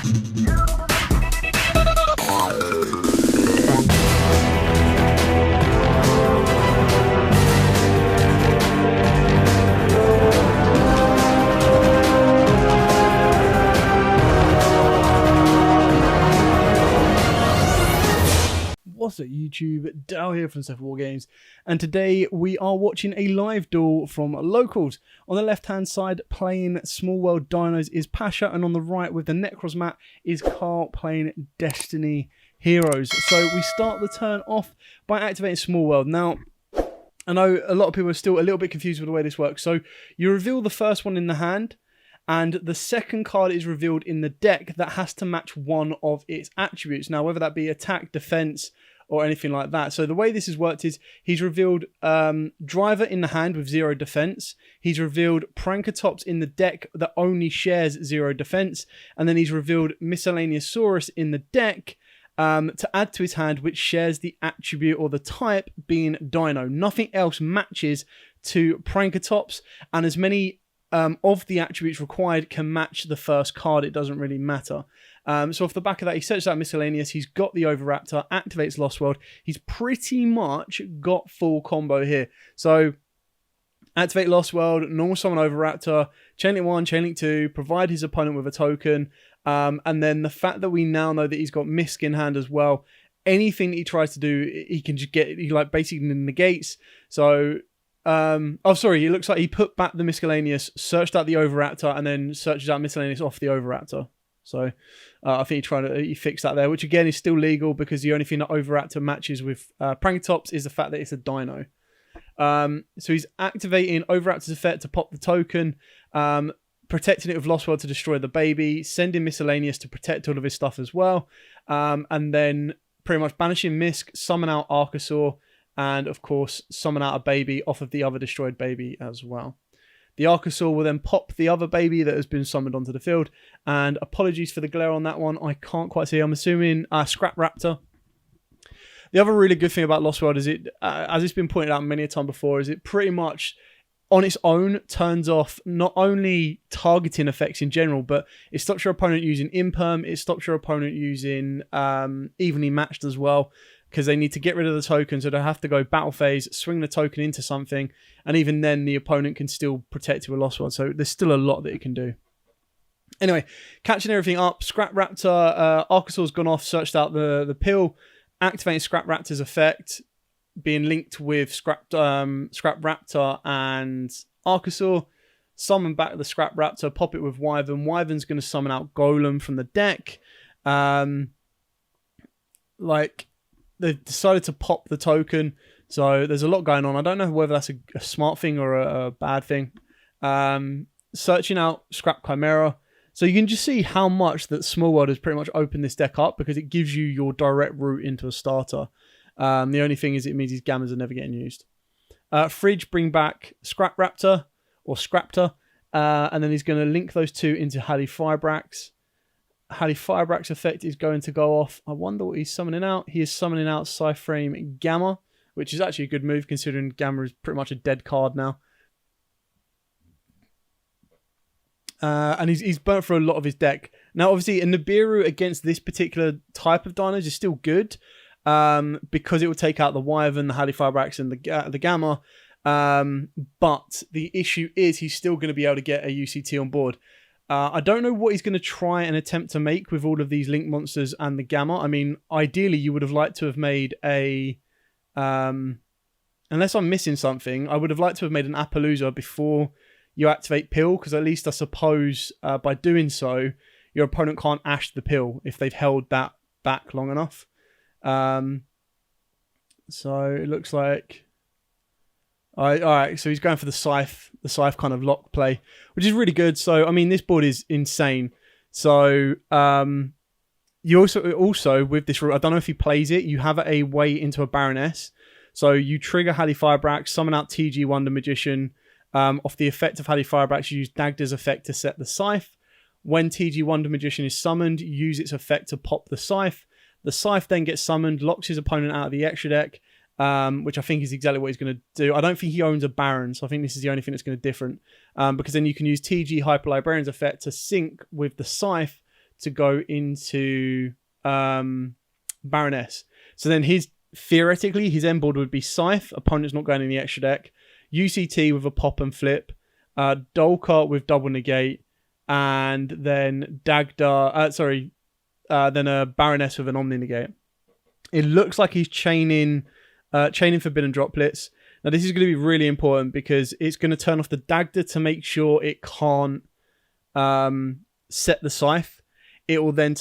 What's up YouTube, DUEL here from War Games, and today we are watching a live duel from locals. On the left hand side playing Small World Dinos is Pasha, and on the right with the Necros mat is Carl playing Destiny Heroes. So we start the turn off by activating Small World. Now, I know a lot of people are still a little bit confused with the way this works. So you reveal the first one in the hand, and the second card is revealed in the deck that has to match one of its attributes. Now, whether that be attack, defense, or anything like that. So the way this has worked is he's revealed Driver in the hand with 0 defense. He's revealed Prankatops in the deck that only shares 0 defense. And then he's revealed Miscellaneousaurus in the deck to add to his hand, which shares the attribute or the type being Dino. Nothing else matches to Prankatops, and as many of the attributes required can match the first card. It doesn't really matter. So off the back of that, he searches out Miscellaneous. He's got the Oviraptor, activates Lost World. He's pretty much got full combo here. So activate Lost World, normal summon Oviraptor, chain link 1, chain link 2, provide his opponent with a token. And then the fact that we now know that he's got Misk in hand as well, anything that he tries to do, he can just get, he like basically negates. So oh, sorry, it looks like he put back the Miscellaneous, searched out the Oviraptor, and then searches out Miscellaneous off the Oviraptor. So I think he fixed that there, which again is still legal because the only thing that Oviraptor matches with Prankatops is the fact that it's a Dino. So he's activating Oviraptor's effect to pop the token, protecting it with Lost World to destroy the baby, sending Miscellaneous to protect all of his stuff as well, and then pretty much banishing Misk, summon out Archosaur, and of course summon out a baby off of the other destroyed baby as well. The Archosaur will then pop the other baby that has been summoned onto the field. And apologies for the glare on that one. I can't quite see. I'm assuming Scrap Raptor. The other really good thing about Lost World is it, as it's been pointed out many a time before, is it pretty much on its own turns off not only targeting effects in general, but it stops your opponent using Imperm. It stops your opponent using evenly matched as well, because they need to get rid of the token, so they have to go battle phase, swing the token into something, and even then the opponent can still protect it with Lost World. So there's still a lot that it can do. Anyway, catching everything up, Scrap Raptor, Archosaur's gone off, searched out the pill, activating Scrap Raptor's effect, being linked with Scrap Raptor and Archosaur, summon back the Scrap Raptor, pop it with Wyvern. Wyvern's going to summon out Golem from the deck. They've decided to pop the token, so there's a lot going on. I don't know whether that's a smart thing or a bad thing. Searching out Scrap Chimera. So you can just see how much that Small World has pretty much opened this deck up, because it gives you your direct route into a starter. The only thing is it means his Gammas are never getting used. Fridge, bring back Scrap Raptor, or Scraptor, and then he's going to link those two into Halifibrax. Halifibrax effect is going to go off. I wonder what he's summoning out. He is summoning out Psyframe Gamma, which is actually a good move considering Gamma is pretty much a dead card now. And he's burnt through a lot of his deck. Now, obviously, a Nibiru against this particular type of Dinos is still good, because it will take out the Wyvern, the Halifibrax, and the Gamma. But the issue is he's still going to be able to get a UCT on board. I don't know what he's going to try and attempt to make with all of these Link monsters and the Gamma. I mean, ideally, you would have liked to have made a... unless I'm missing something, I would have liked to have made an Appaloosa before you activate Pill, because at least I suppose by doing so, your opponent can't ash the Pill if they've held that back long enough. So it looks like... Alright, so he's going for the Scythe kind of lock play, which is really good. So, I mean, this board is insane. So, you also with this route, I don't know if he plays it, you have a way into a Baroness. So, you trigger Halifibrax, summon out TG Wonder Magician. Off the effect of Halifibrax, you use Dagda's effect to set the Scythe. When TG Wonder Magician is summoned, you use its effect to pop the Scythe. The Scythe then gets summoned, locks his opponent out of the extra deck. Which I think is exactly what he's going to do. I don't think he owns a Baron, so I think this is the only thing that's going to be different. Because then you can use TG Hyper Librarian's effect to sync with the Scythe to go into Baroness. So then theoretically, his end board would be Scythe, opponent's not going in the extra deck, UCT with a pop and flip, Dolkar with double negate, and then then a Baroness with an Omni negate. It looks like he's chaining Forbidden Droplets. Now this is going to be really important because it's going to turn off the Dagda to make sure it can't set the Scythe. It will then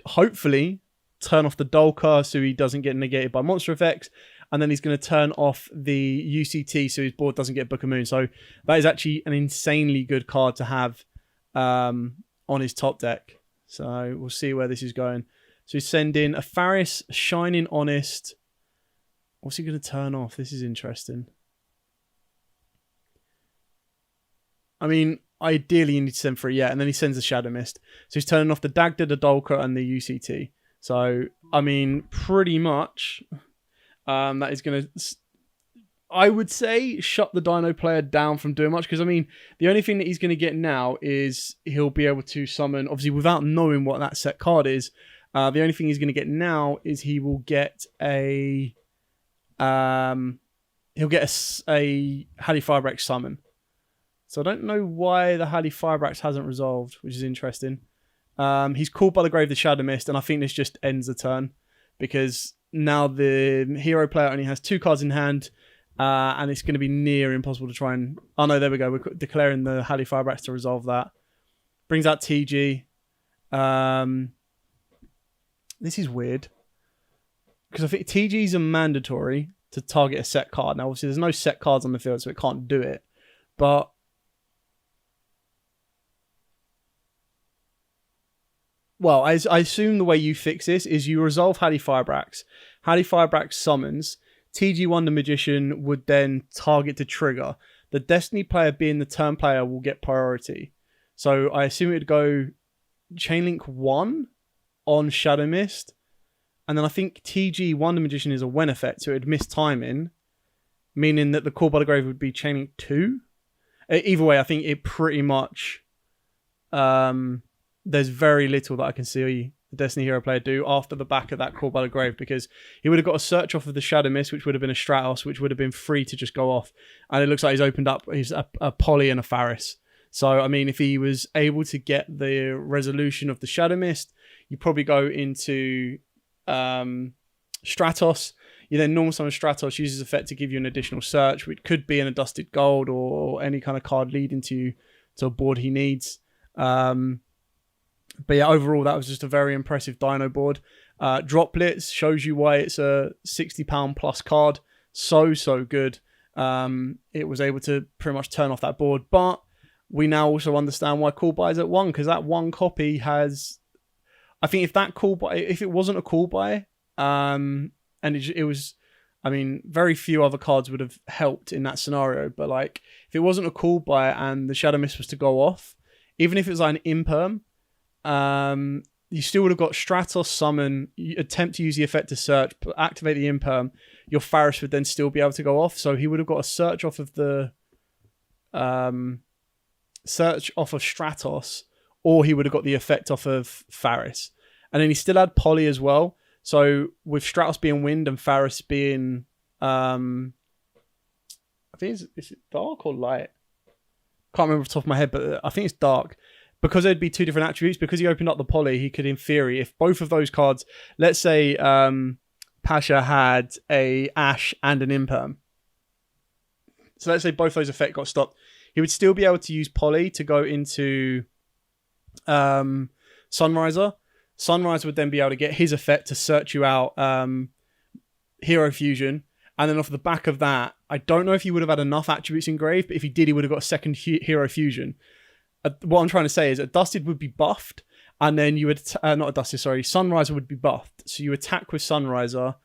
hopefully turn off the Dolkar so he doesn't get negated by monster effects. And then he's going to turn off the UCT so his board doesn't get Book of Moon. So that is actually an insanely good card to have on his top deck. So we'll see where this is going. So he's sending a Faris, Shining Honest. What's he going to turn off? This is interesting. I mean, ideally you need to send 3, and then he sends a Shadow Mist. So he's turning off the Dagda, the Dolkar, and the UCT. So, I mean, pretty much that is going to, I would say, shut the Dino player down from doing much. Because, I mean, the only thing that he's going to get now is he'll be able to summon, obviously, without knowing what that set card is. The only thing he's going to get now is he will get a Halifibrax summon. So I don't know why the Halifibrax hasn't resolved, which is interesting. He's called by the Grave the Shadow Mist, and I think this just ends the turn because now the hero player only has 2 cards in hand, and it's going to be near impossible to try and... Oh no, there we go. We're declaring the Halifibrax to resolve that. Brings out TG. This is weird because I think TGs are mandatory to target a set card. Now, obviously, there's no set cards on the field, so it can't do it. But well, I assume the way you fix this is you resolve Halifibrax. Halifibrax summons. TG1, the Magician, would then target to trigger. The Destiny player, being the turn player, will get priority. So I assume it would go Chainlink 1 on Shadow Mist. And then I think TG1, the Magician, is a when effect, so it would miss timing, meaning that the Call by the Grave would be Chainlink 2. Either way, I think it pretty much... there's very little that I can see the Destiny hero player do after the back of that Call by the Grave, because he would have got a search off of the Shadow Mist, which would have been a Stratos, which would have been free to just go off. And it looks like he's opened up a Poly and a Faris. So, I mean, if he was able to get the resolution of the Shadow Mist, you probably go into Stratos. You then normal summon Stratos, uses effect to give you an additional search, which could be in a Dusted Gold or any kind of card leading to a board he needs. But yeah, overall, that was just a very impressive Dino board. Droplets shows you why it's a £60 plus card. So good. It was able to pretty much turn off that board. But we now also understand why Call By is at 1, because that one copy has... I think if that Call By... If it wasn't a Call By, and it was... I mean, very few other cards would have helped in that scenario. But like, if it wasn't a Call By and the Shadow Mist was to go off, even if it was like an Imperm, you still would have got Stratos summon, you attempt to use the effect to search, activate the Imperm, your Faris would then still be able to go off. So he would have got a search off of the Stratos, or he would have got the effect off of Faris. And then he still had Poly as well. So with Stratos being wind and Faris being I think is it dark or light? Can't remember off the top of my head, but I think it's dark. Because there'd be 2 different attributes, because he opened up the Poly, he could, in theory, if both of those cards, let's say Pasha had a Ash and an Imperm. So let's say both those effects got stopped. He would still be able to use Poly to go into Sunriser. Sunriser would then be able to get his effect to search you out Hero Fusion. And then off the back of that, I don't know if he would have had enough attributes engraved, but if he did, he would have got a second Hero Fusion. What I'm trying to say is a Dusted would be buffed, and then you would... not a Dusted, sorry. Sunriser would be buffed. So you attack with Sunriser,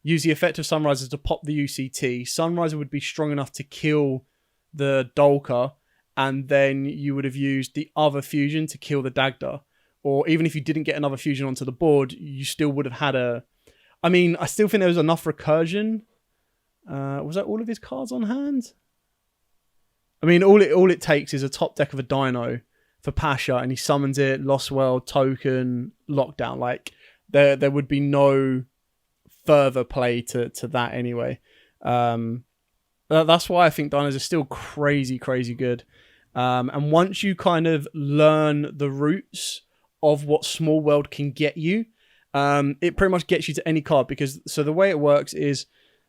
use the effect of Sunriser to pop the UCT. Sunriser would be strong enough to kill the Dolkar, and then you would have used the other fusion to kill the Dagda. Or even if you didn't get another fusion onto the board, you still would have had a... I mean, I still think there was enough recursion. Was that all of his cards on hand? I mean, all it takes is a top deck of a Dino for Pasha and he summons it, Lost World, Token, Lockdown. Like there would be no further play to that anyway. That's why I think Dinos are still crazy good. And once you kind of learn the roots of what Small World can get you, it pretty much gets you to any card. Because so the way it works is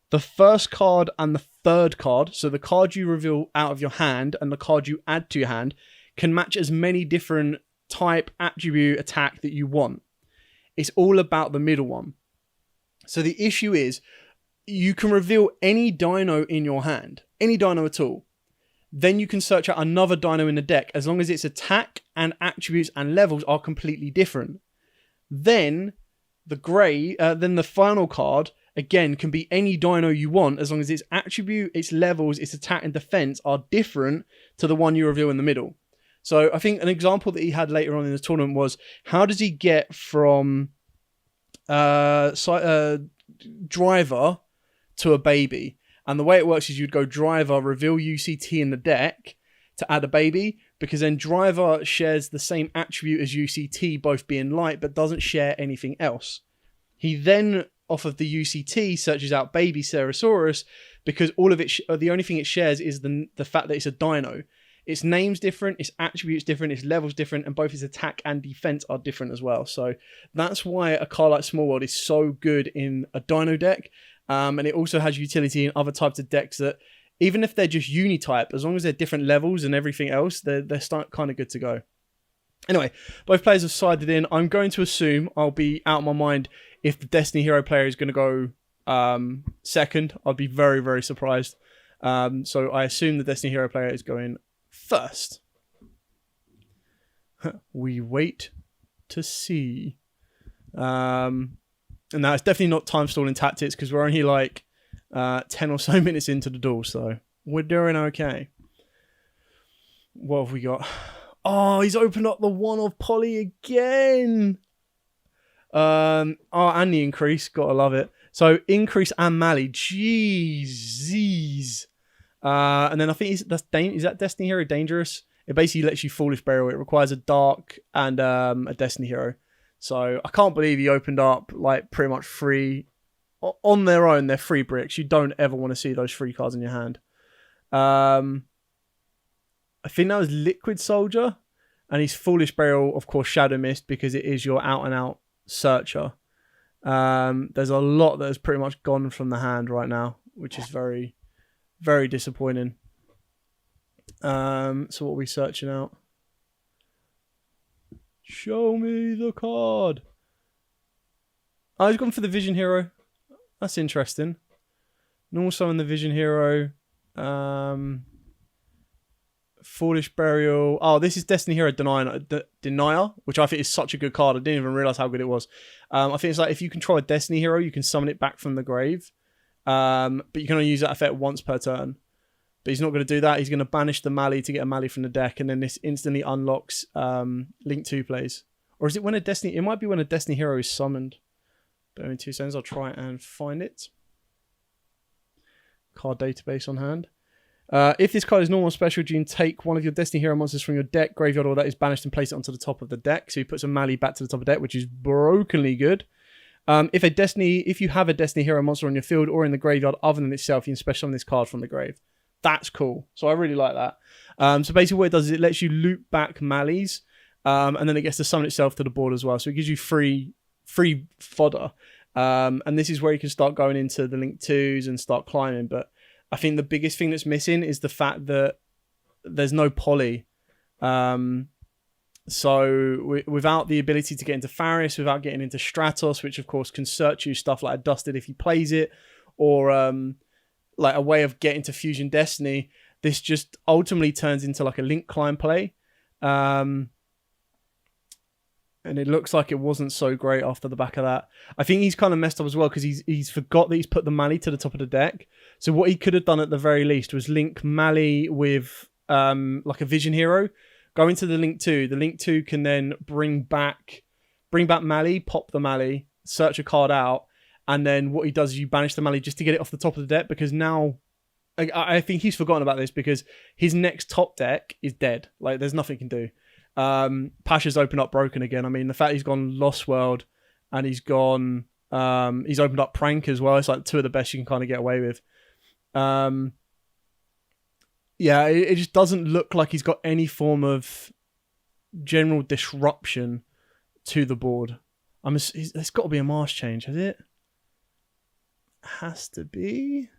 the first card and the third card, so the card you reveal out of your hand and the card you add to your hand, can match as many different type, attribute, attack that you want. It's all about the middle one. So the issue is you can reveal any Dino in your hand, any Dino at all. Then you can search out another Dino in the deck as long as its attack and attributes and levels are completely different. Then the final card again can be any Dino you want as long as its attribute, its levels, its attack and defense are different to the one you reveal in the middle. So I think an example that he had later on in the tournament was how does he get from driver to a baby? And the way it works is you'd go driver, reveal UCT in the deck to add a baby, because then driver shares the same attribute as UCT, both being light, but doesn't share anything else. He then, off of the UCT, searches out baby Ceresaurus, because all of it, the only thing it shares is the fact that it's a dino. Its name's different, its attributes different, its levels different, and both its attack and defense are different as well. So that's why a card like Small World is so good in a dino deck. And it also has utility in other types of decks that, even if they're just uni-type, as long as they're different levels and everything else, they're kind of good to go. Anyway, both players have sided in. I'm going to assume I'll be out of my mind if the Destiny Hero player is going to go second. I'd be very surprised. So I assume the Destiny Hero player is going first. We wait to see. And now it's definitely not time stalling tactics because we're only like 10 or so minutes into the duel, so we're doing okay. What have we got? Oh, he's opened up the one of Polly again. And the increase, gotta love it. So increase and Mali, jeez. And then I think is that Destiny Hero Dangerous? It basically lets you Foolish Burial. It requires a Dark and a Destiny Hero. So I can't believe he opened up like pretty much free. On their own, they're free bricks. You don't ever want to see those free cards in your hand. I think that was Liquid Soldier. And he's Foolish Burial, of course, Shadow Mist, because it is your out-and-out searcher. There's a lot that has pretty much gone from the hand right now, which is very, very disappointing. So what are we searching out? Show me the card. Oh, he's gone for the Vision Hero. That's interesting. And also in the Vision Hero, Foolish Burial. Oh, this is Destiny Hero Denier, which I think is such a good card. I didn't even realize how good it was. I think it's like if you control a Destiny Hero, you can summon it back from the grave. But you can only use that effect once per turn. But he's not going to do that. He's going to banish the Mali to get a Mali from the deck, and then this instantly unlocks Link 2 plays. Or is it when a Destiny... It might be when a Destiny Hero is summoned. But in 2 seconds, I'll try and find it. Card database on hand. If this card is normal or special, you can take one of your Destiny Hero monsters from your deck, graveyard, or that is banished and place it onto the top of the deck. So he puts a Mali back to the top of the deck, which is brokenly good. If you have a Destiny Hero monster on your field or in the graveyard other than itself, you can special summon this card from the grave. That's cool. So I really like that. So basically what it does is it lets you loop back Malis, and then it gets to summon itself to the board as well. So it gives you free fodder. And this is where you can start going into the Link 2s and start climbing. But I think the biggest thing that's missing is the fact that there's no poly. So without the ability to get into Faris, without getting into Stratos, which of course can search you stuff like a Dusted if he plays it, or like a way of getting to Fusion Destiny, this just ultimately turns into like a Link climb play. And it looks like it wasn't so great after the back of that. I think he's kind of messed up as well because he's forgot that he's put the Mali to the top of the deck. So what he could have done at the very least was link Mali with like a Vision Hero. Go into the Link 2. The Link 2 can then bring back Mali, pop the Mali, search a card out, and then what he does is you banish the Mali just to get it off the top of the deck, because now I think he's forgotten about this because his next top deck is dead. Like there's nothing he can do. Pasha's opened up broken again. I mean, the fact he's gone Lost World and he's gone, he's opened up Prank as well. It's like two of the best you can kind of get away with. Yeah, it just doesn't look like he's got any form of general disruption to the board. It's got to be a Mars change, has it? Has to be.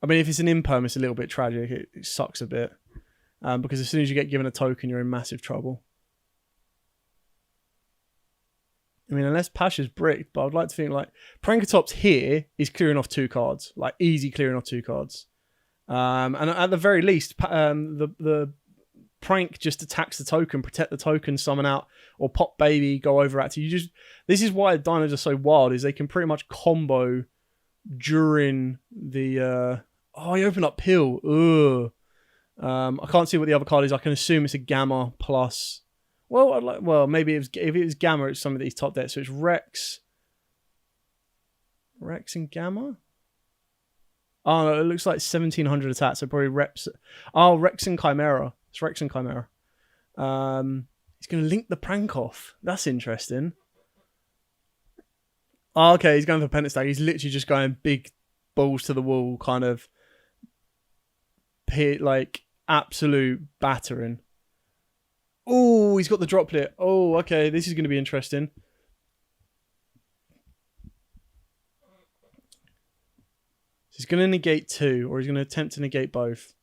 I mean, if it's an imperm, it's a little bit tragic. It sucks a bit. Because as soon as you get given a token, you're in massive trouble. I mean, unless Pasha's bricked, but I'd like to think like Prankatops here is clearing off 2 cards. Like easy clearing off 2 cards. And at the very least, the Prank just attacks the token, protect the token, summon out, or pop baby, go over at you. This is why Dinos are so wild, is they can pretty much combo during the oh, he opened up Pill. Ugh. I can't see what the other card is. I can assume it's a Gamma plus. Well, maybe if it was Gamma, it's some of these top decks. So it's Rex and Gamma. Oh, no, it looks like 1700 attacks. So probably Rex. Oh, Rex and Chimera. It's Rex and Chimera. He's going to link the Prank off. That's interesting. Oh, okay, he's going for Pentastag. He's literally just going big balls to the wall, kind of like absolute battering. Oh, he's got the droplet. Oh, okay, this is going to be interesting. So he's going to negate 2, or he's going to attempt to negate both.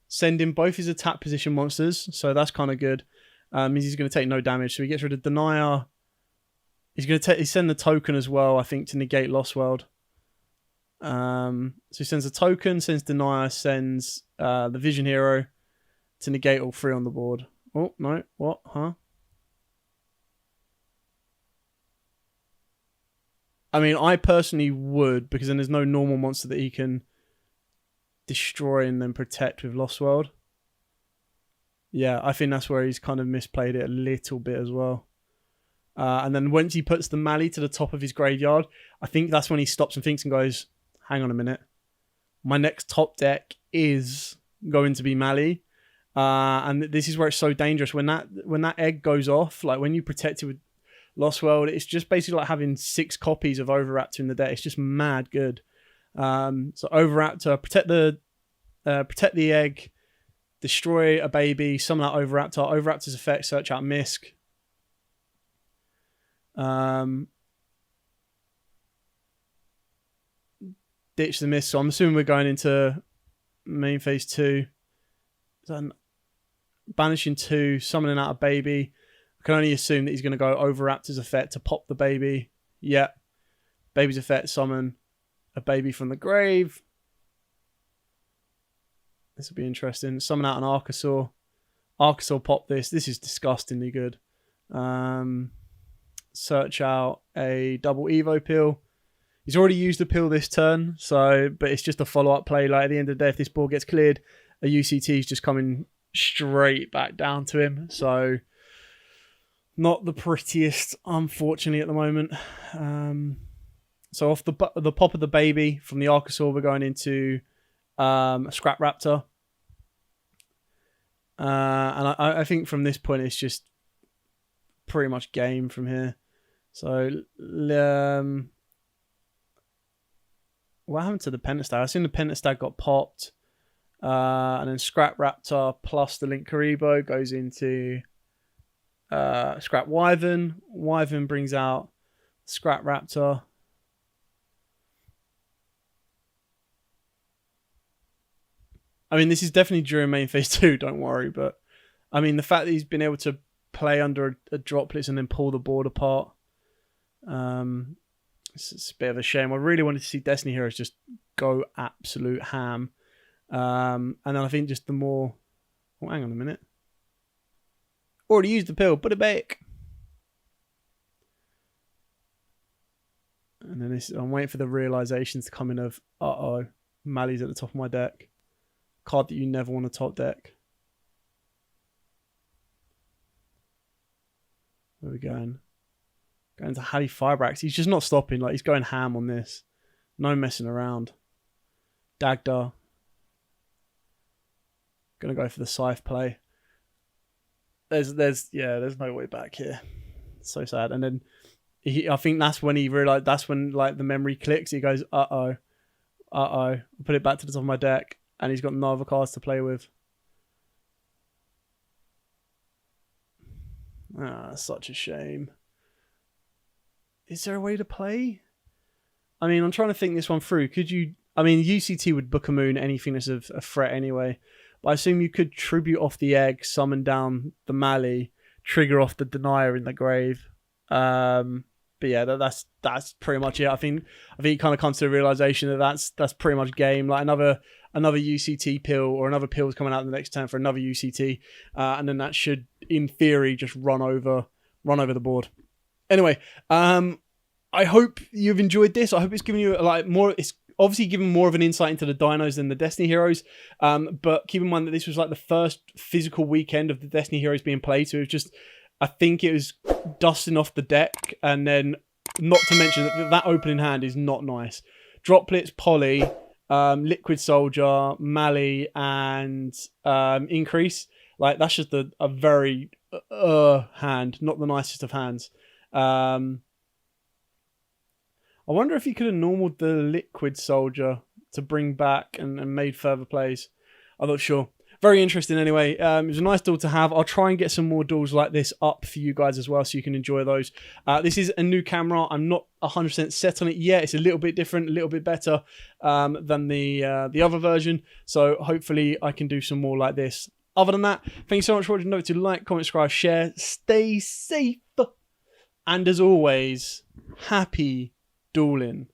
Send in both his attack position monsters, so that's kind of good. Means he's going to take no damage, so he gets rid of Denier. He's going to send the token as well, I think, to negate Lost World. So he sends a token, sends Denier, sends the Vision Hero to negate all 3 on the board. Oh, no. What? Huh? I mean, I personally would, because then there's no normal monster that he can destroy and then protect with Lost World. Yeah, I think that's where he's kind of misplayed it a little bit as well. And then once he puts the Mali to the top of his graveyard, I think that's when he stops and thinks and goes, hang on a minute. My next top deck is going to be Mali. And this is where it's so dangerous. When that egg goes off, like when you protect it with Lost World, it's just basically like having 6 copies of Overraptor in the deck. It's just mad good. So Overraptor, protect the egg, destroy a baby, summon out Overraptor. Overraptor's effect, search out Misk. Ditch the Misk. So I'm assuming we're going into main phase 2. Then banishing 2, summoning out a baby. I can only assume that he's going to go Overraptor's effect to pop the baby. Yep. Baby's effect, summon a baby from the grave. This will be interesting. Summon out an Archosaur. Archosaur pop this. This is disgustingly good. Search out a double Evo pill. He's already used a pill this turn, but it's just a follow-up play. Like at the end of the day, if this board gets cleared, a UCT is just coming straight back down to him. So not the prettiest, unfortunately, at the moment. So off the pop of the baby from the Archosaur, we're going into a Scrap Raptor. And I think from this point, it's just pretty much game from here. So what happened to the Pentastag? I assume the Pentastag got popped. And then Scrap Raptor plus the Link Karibo goes into Scrap Wyvern. Wyvern brings out Scrap Raptor. I mean, this is definitely during main phase 2, don't worry. But, I mean, the fact that he's been able to play under a droplets and then pull the board apart, it's a bit of a shame. I really wanted to see Destiny Heroes just go absolute ham. And then I think just the more... Oh, hang on a minute. Already used the pill. Put it back. And then I'm waiting for the realizations to come in of, uh-oh, Mali's at the top of my deck. Card that you never want to top deck. Where are we going? Going to Halley Firebrax. He's just not stopping. Like, he's going ham on this. No messing around. Dagda. Gonna go for the scythe play. There's no way back here. So sad. And then I think that's when he realized, that's when like the memory clicks. He goes, uh-oh. I'll put it back to the top of my deck, and he's got no other cards to play with. Ah, such a shame. Is there a way to play? I mean, I'm trying to think this one through. Could you... I mean, UCT would book a moon anything that's a threat anyway. But I assume you could tribute off the egg, summon down the Mali, trigger off the Denier in the grave. But yeah, that's pretty much it. I think he kind of comes to the realization that that's pretty much game. Like another UCT pill or another pill's coming out in the next turn for another UCT, and then that should, in theory, just run over the board. Anyway, I hope you've enjoyed this. I hope it's given you like more. It's obviously given more of an insight into the Dinos than the Destiny Heroes. But keep in mind that this was like the first physical weekend of the Destiny Heroes being played, so it was just. I think it was dusting off the deck, and then not to mention that opening hand is not nice. Droplets, Poly, Liquid Soldier, Mali, and Increase. Like that's just a very hand, not the nicest of hands. I wonder if he could have normaled the Liquid Soldier to bring back and made further plays. I'm not sure. Very interesting anyway. It was a nice duel to have. I'll try and get some more duels like this up for you guys as well so you can enjoy those. This is a new camera. I'm not 100% set on it yet. It's a little bit different, a little bit better than the other version. So hopefully I can do some more like this. Other than that, thank you so much for watching. Don't forget to like, comment, subscribe, share. Stay safe. And as always, happy dueling.